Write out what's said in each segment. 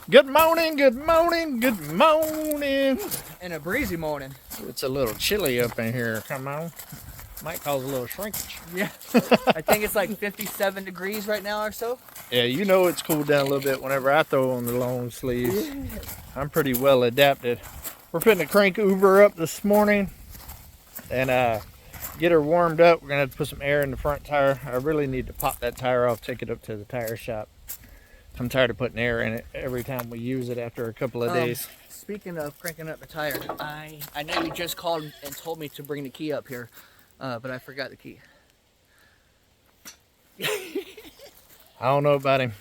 Good morning, good morning, good morning. And a breezy morning. It's a little chilly up in here. Come on. Might cause a little shrinkage. Yeah. I think it's like 57 degrees right now or so. Yeah, you know it's cooled down a little bit whenever I throw on the long sleeves. I'm pretty well adapted. We're putting a crank Uber up this morning and get her warmed up. We're gonna have to put some air in the front tire. I really need to pop that tire off, take it up to the tire shop. I'm tired of putting air in it every time we use it after a couple of days. Speaking of cranking up the tire, I know you just called and told me to bring the key up here, but I forgot the key. I don't know about him.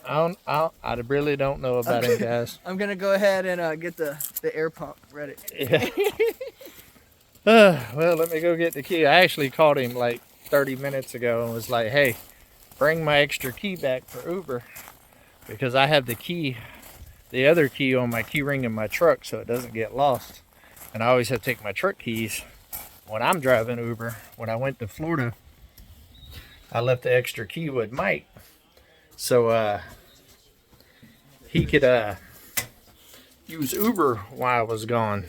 I really don't know about him, guys. I'm gonna go ahead and get the air pump ready. Yeah. Well, let me go get the key. I actually called him like 30 minutes ago and was like, hey, bring my extra key back for Uber, because I have the key, the other key on my key ring in my truck so it doesn't get lost. And I always have to take my truck keys when I'm driving Uber. When I went to Florida, I left the extra key with Mike so he could use Uber while I was gone.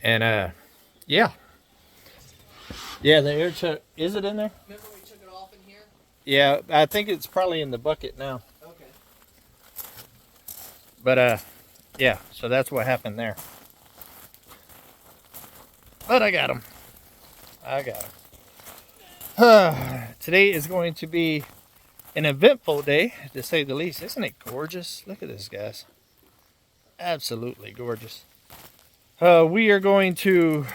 And yeah, the air truck, is it in there? Remember we took it off in here? Yeah, I think it's probably in the bucket now. Okay. But yeah, so that's what happened there. But I got him. Today is going to be an eventful day, to say the least. Isn't it gorgeous? Look at this, guys. Absolutely gorgeous. We are going to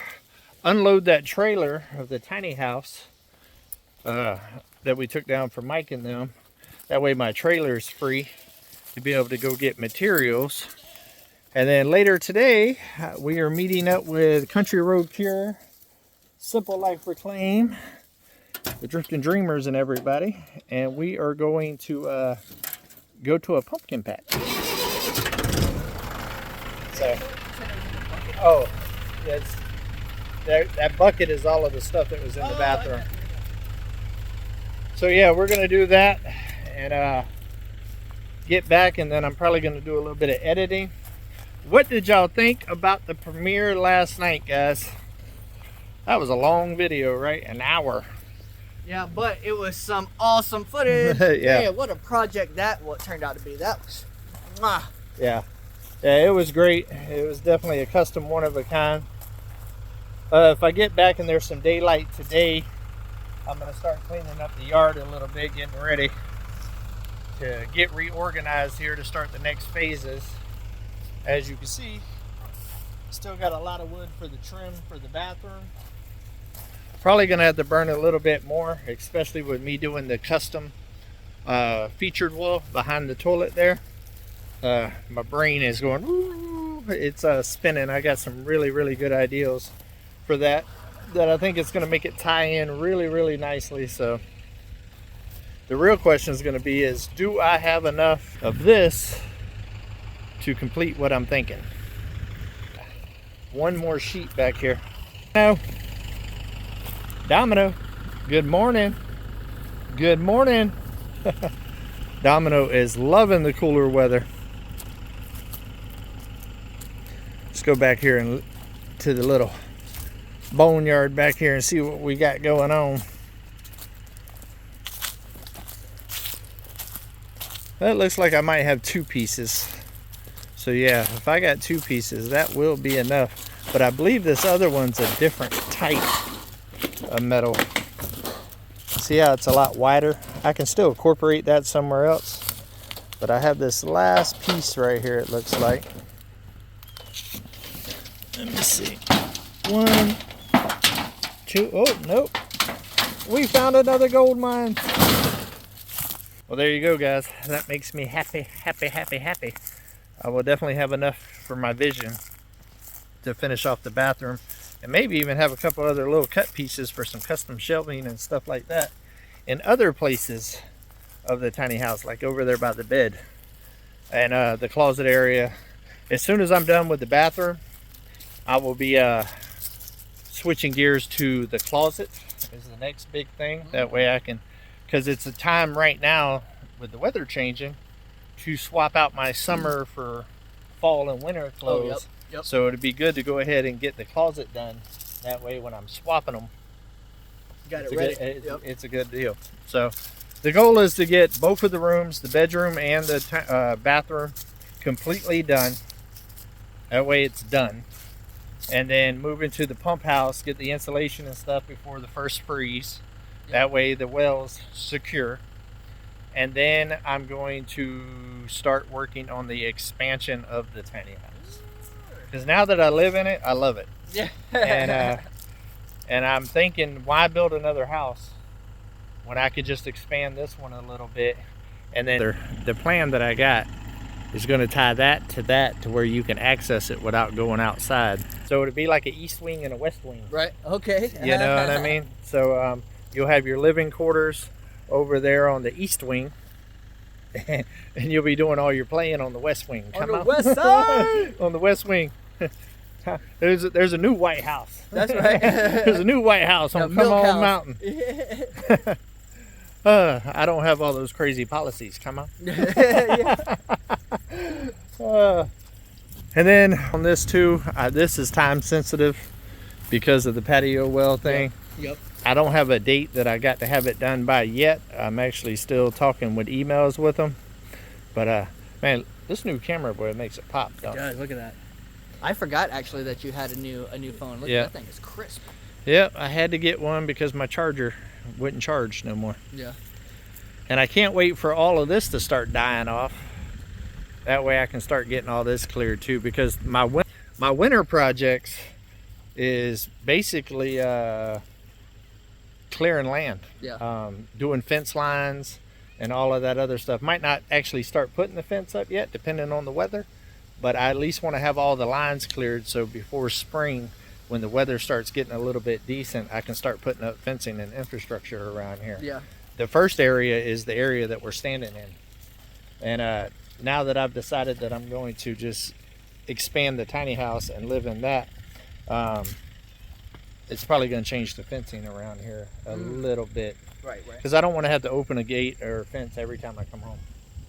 unload that trailer of the tiny house that we took down for Mike and them. That way my trailer is free to be able to go get materials. And then later today, we are meeting up with Country Road Cure, Simple Life Reclaim, the Drifting Dreamers and everybody. And we are going to go to a pumpkin patch. So, oh, yes. That bucket is all of the stuff that was in the bathroom. So yeah, we're gonna do that and get back, and then I'm probably gonna do a little bit of editing. What did y'all think about the premiere last night, guys? That was a long video, right? An hour. Yeah, but it was some awesome footage. Yeah. Man, what a project that turned out to be. That was, mwah. Yeah, it was great. It was definitely a custom, one of a kind. If I get back and there's some daylight today, I'm going to start cleaning up the yard a little bit, getting ready to get reorganized here to start the next phases. As you can see, still got a lot of wood for the trim for the bathroom. Probably going to have to burn a little bit more, especially with me doing the custom featured wall behind the toilet there. My brain is going, woo, it's spinning. I got some really good ideas for that I think it's going to make it tie in really nicely. So the real question is going to be is, do I have enough of this to complete what I'm thinking? One more sheet back here. Now, Domino, good morning. Good morning. Domino is loving the cooler weather. Let's go back here and to the little boneyard back here and see what we got going on. That looks like I might have 2 pieces. So yeah, if I got 2 pieces, that will be enough. But I believe this other one's a different type of metal. See how it's a lot wider? I can still incorporate that somewhere else. But I have this last piece right here, it looks like. Let me see. 1, 2, oh, nope. We found another gold mine. Well, there you go, guys. That makes me happy. I will definitely have enough for my vision to finish off the bathroom, and maybe even have a couple other little cut pieces for some custom shelving and stuff like that in other places of the tiny house, like over there by the bed and the closet area. As soon as I'm done with the bathroom, I will be switching gears to the closet is the next big thing. That way I can, because it's a time right now with the weather changing, to swap out my summer for fall and winter clothes. Yep. So it'd be good to go ahead and get the closet done. That way when I'm swapping them, Got it ready. it's a good deal. So the goal is to get both of the rooms, the bedroom and the bathroom, completely done. That way it's done. And then move into the pump house, get the insulation and stuff before the first freeze. That way the well's secure. And then I'm going to start working on the expansion of the tiny house. Because now that I live in it, I love it. Yeah. And I'm thinking, why build another house when I could just expand this one a little bit? And then the plan that I got is going to tie that to where you can access it without going outside. So it'd be like an east wing and a west wing. Right. Okay. You know what I mean? So you'll have your living quarters over there on the east wing, and you'll be doing all your playing on the west wing. On the west side. On the west wing. There's a new White House. That's right. There's a new White House on Come On Mountain. I don't have all those crazy policies. Come on. And then on this too, this is time sensitive because of the patio well thing. Yep. I don't have a date that I got to have it done by yet. I'm actually still talking with emails with them. But man, this new camera, boy, it makes it pop. Don't it? Guys, look at that. I forgot actually that you had a new phone. Look, that thing is crisp. Yep, I had to get one because my charger wouldn't charge no more. Yeah. And I can't wait for all of this to start dying off. That way I can start getting all this cleared too, because my winter projects is basically clearing land. Yeah. Doing fence lines and all of that other stuff. Might not actually start putting the fence up yet, depending on the weather. But I at least want to have all the lines cleared so before spring, when the weather starts getting a little bit decent, I can start putting up fencing and infrastructure around here. Yeah. The first area is the area that we're standing in. And now that I've decided that I'm going to just expand the tiny house and live in that, it's probably going to change the fencing around here a little bit. Right. Because I don't want to have to open a gate or a fence every time I come home.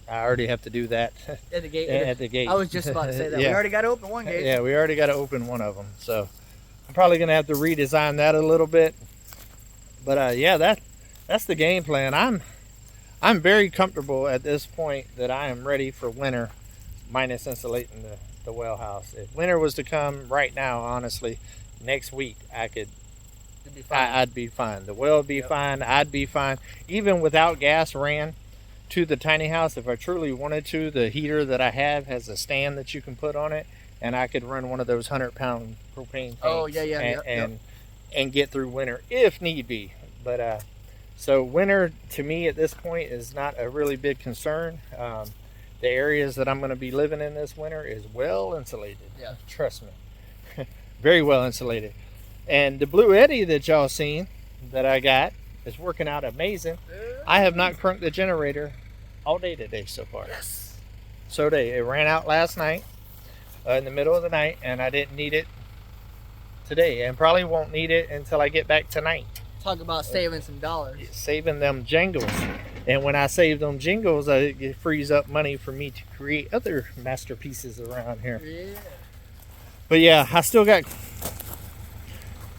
I already have to do that at the gate. At the gate. I was just about to say that. Yeah. We already got to open one gate. Yeah, we already got to open one of them. So I'm probably going to have to redesign that a little bit. But yeah, that's the game plan. I'm very comfortable at this point that I am ready for winter, minus insulating the well house. If winter was to come right now, honestly, next week I'd be fine. The well would be fine. I'd be fine. Even without gas ran to the tiny house, if I truly wanted to, the heater that I have has a stand that you can put on it, and I could run one of those 100-pound propane tanks. Oh yeah. And get through winter if need be. But so winter to me at this point is not a really big concern. The areas that I'm going to be living in this winter is well insulated. Yeah, trust me. Very well insulated. And the Blue Eddy that y'all seen that I got is working out amazing. I have not cranked the generator all day today so far. Yes. So it ran out last night in the middle of the night, and I didn't need it today, and probably won't need it until I get back tonight. Talk about saving some dollars. Saving them jingles. And when I save them jingles, it frees up money for me to create other masterpieces around here. Yeah. But yeah, I still got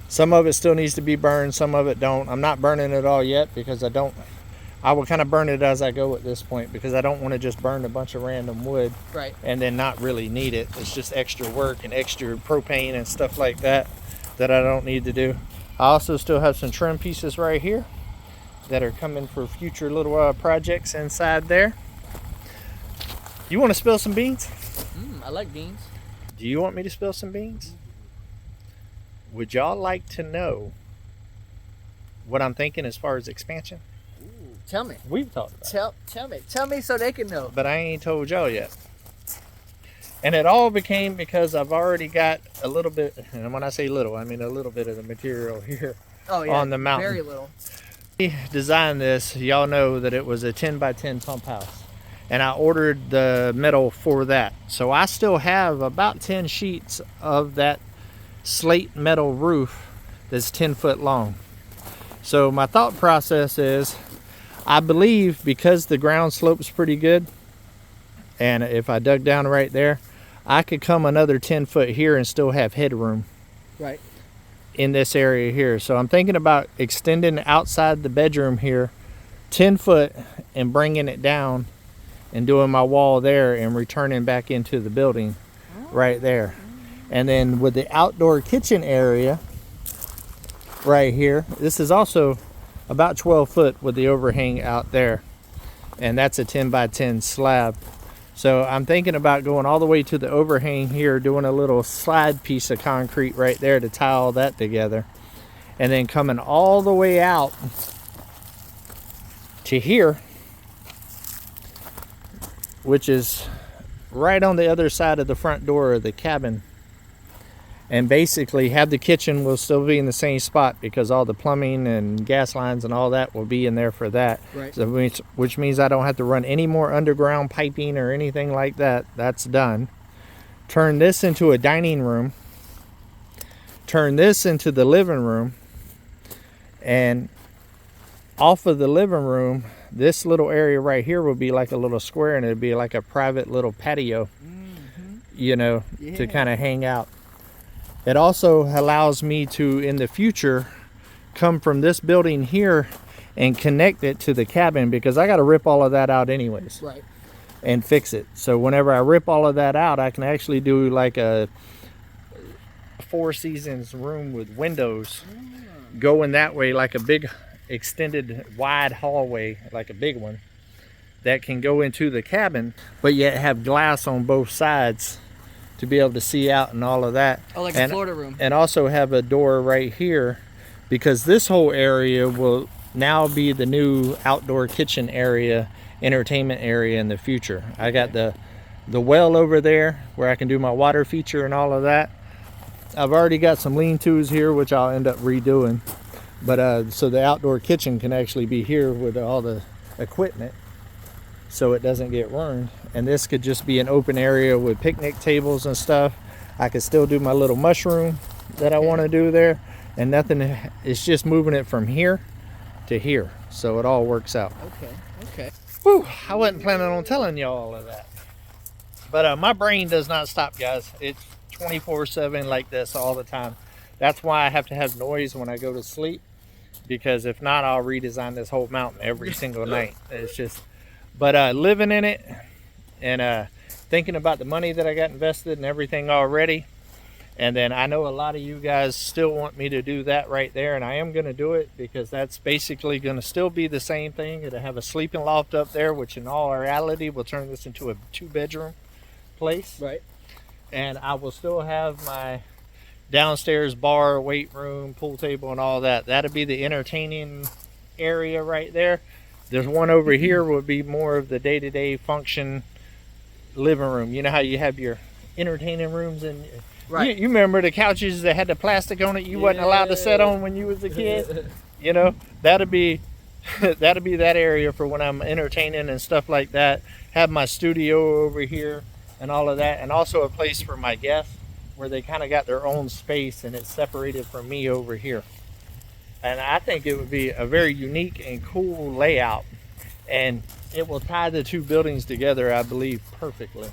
some of it still needs to be burned, some of it don't. I'm not burning it all yet because I will kind of burn it as I go at this point, because I don't want to just burn a bunch of random wood and then not really need it. It's just extra work and extra propane and stuff like that I don't need to do. I also still have some trim pieces right here that are coming for future little projects inside there. You want to spill some beans? I like beans. Do you want me to spill some beans? Would y'all like to know what I'm thinking as far as expansion? Ooh, tell me. We've talked about it. Tell me so they can know. But I ain't told y'all yet. And it all became because I've already got a little bit, and when I say little, I mean a little bit of the material here on the mountain. Very little. We designed this, y'all know that it was a 10 by 10 pump house. And I ordered the metal for that. So I still have about 10 sheets of that slate metal roof that's 10 foot long. So my thought process is, I believe because the ground slope's pretty good, And if I dug down right there, I could come another 10 foot here and still have headroom Right. in this area here. So I'm thinking about extending outside the bedroom here 10 foot and bringing it down and doing my wall there and returning back into the building right there. And then with the outdoor kitchen area right here, this is also about 12 foot with the overhang out there. And that's a 10 by 10 slab. So I'm thinking about going all the way to the overhang here, doing a little slide piece of concrete right there to tie all that together. And then coming all the way out to here, which is right on the other side of the front door of the cabin. And basically have the kitchen will still be in the same spot because all the plumbing and gas lines and all that will be in there for that. Right. So which means I don't have to run any more underground piping or anything like that. That's done. Turn this into a dining room. Turn this into the living room. And off of the living room, this little area right here will be like a little square, and it'd be like a private little patio, you know, to kind of hang out. It also allows me to, in the future, come from this building here and connect it to the cabin, because I got to rip all of that out anyways. Right. And fix it. So whenever I rip all of that out, I can actually do like a 4 seasons room with windows going that way, like a big extended wide hallway, like a big one that can go into the cabin, but yet have glass on both sides to be able to see out and all of that. Oh, like a Florida room. And also have a door right here, because this whole area will now be the new outdoor kitchen area, entertainment area in the future. I got the well over there where I can do my water feature and all of that. I've already got some lean-tos here, which I'll end up redoing. But so the outdoor kitchen can actually be here with all the equipment, so it doesn't get ruined. And this could just be an open area with picnic tables and stuff. I could still do my little mushroom that I want to do there, and nothing. It's just moving it from here to here, so it all works out. Okay. Whew, I wasn't planning on telling y'all all of that, but my brain does not stop, guys. It's 24/7 like this all the time. That's why I have to have noise when I go to sleep, because if not, I'll redesign this whole mountain every single night. It's just, but living in it and thinking about the money that I got invested and everything already. And then I know a lot of you guys still want me to do that right there, and I am going to do it, because that's basically going to still be the same thing. It'll have a sleeping loft up there, which in all reality will turn this into a 2-bedroom place. Right. And I will still have my downstairs bar, weight room, pool table, and all that. That'll be the entertaining area right there. There's one over here would be more of the day-to-day function living room. You know how you have your entertaining rooms, and right. You remember the couches that had the plastic on it you wasn't allowed to sit on when you was a kid? You know, that'll be that area for when I'm entertaining and stuff like that. Have my studio over here and all of that, and also a place for my guests where they kind of got their own space, and it's separated from me over here. And I think it would be a very unique and cool layout, and it will tie the two buildings together, I believe, perfectly.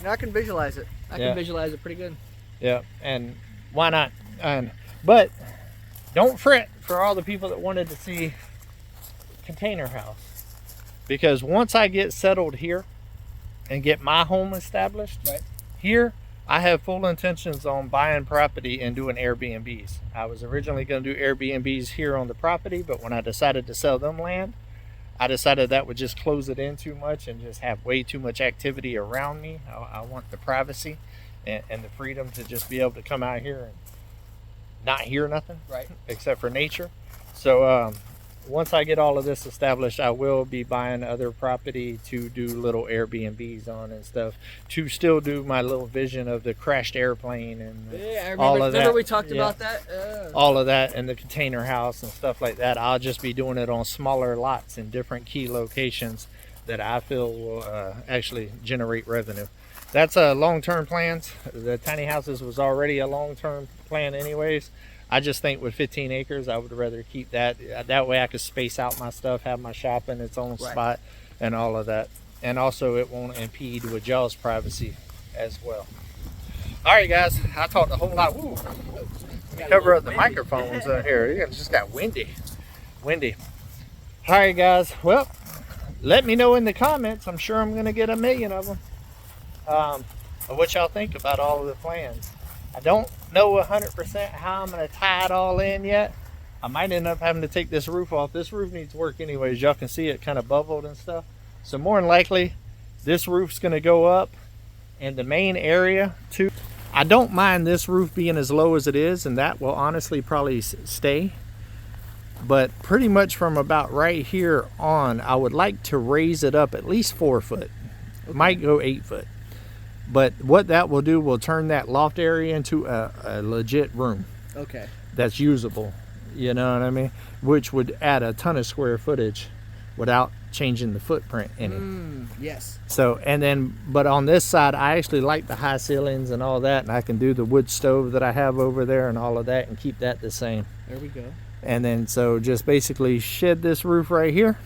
I can visualize it. I can visualize it pretty good. Yeah, and why not? But don't fret for all the people that wanted to see container house, because once I get settled here and get my home established here, I have full intentions on buying property and doing Airbnbs. I was originally going to do Airbnbs here on the property, but when I decided to sell them land, I decided that would just close it in too much and just have way too much activity around me. I want the privacy and the freedom to just be able to come out here and not hear nothing, except for nature. So once I get all of this established, I will be buying other property to do little Airbnbs on and stuff, to still do my little vision of the crashed airplane and all of that. Remember we talked about that? All of that, and the container house and stuff like that. I'll just be doing it on smaller lots in different key locations that I feel will actually generate revenue. That's long-term plans. The tiny houses was already a long-term plan anyways. I just think with 15 acres, I would rather keep that. That way I could space out my stuff, have my shop in its own spot and all of that. and also it won't impede with y'all's privacy as well. All right, guys, I talked a whole lot. Woo. Cover up the microphones out here. It just got windy. All right, guys. Well, let me know in the comments. I'm sure I'm gonna get a million of them. Of what y'all think about all of the plans. I don't know 100% how I'm gonna tie it all in yet. I might end up having to take this roof off. This roof needs work anyways. Y'all can see it kind of bubbled and stuff. So more than likely, this roof's gonna go up, and the main area too. I don't mind this roof being as low as it is, and that will honestly probably stay. But pretty much from about right here on, I would like to raise it up at least 4 foot. It might go 8 foot. But what that will do will turn that loft area into a legit room. Okay. That's usable. You know what I mean? Which would add a ton of square footage without changing the footprint in it. Yes. So, and then, but on this side, I actually like the high ceilings and all that, and I can do the wood stove that I have over there and all of that and keep that the same. There we go. And then, so just basically shed this roof right here,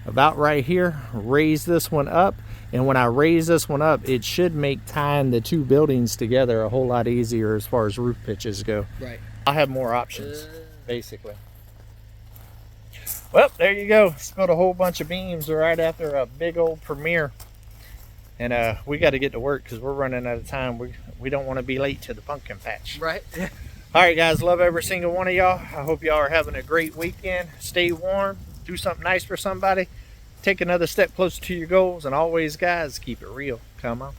about right here, raise this one up. And when I raise this one up, it should make tying the two buildings together a whole lot easier as far as roof pitches go. Right. I'll have more options, basically. Well, there you go. Spilled a whole bunch of beams right after a big old premiere. And we got to get to work because we're running out of time. We don't want to be late to the pumpkin patch. Right. All right, guys. Love every single one of y'all. I hope y'all are having a great weekend. Stay warm. Do something nice for somebody. Take another step closer to your goals. And always, guys, keep it real. Come on.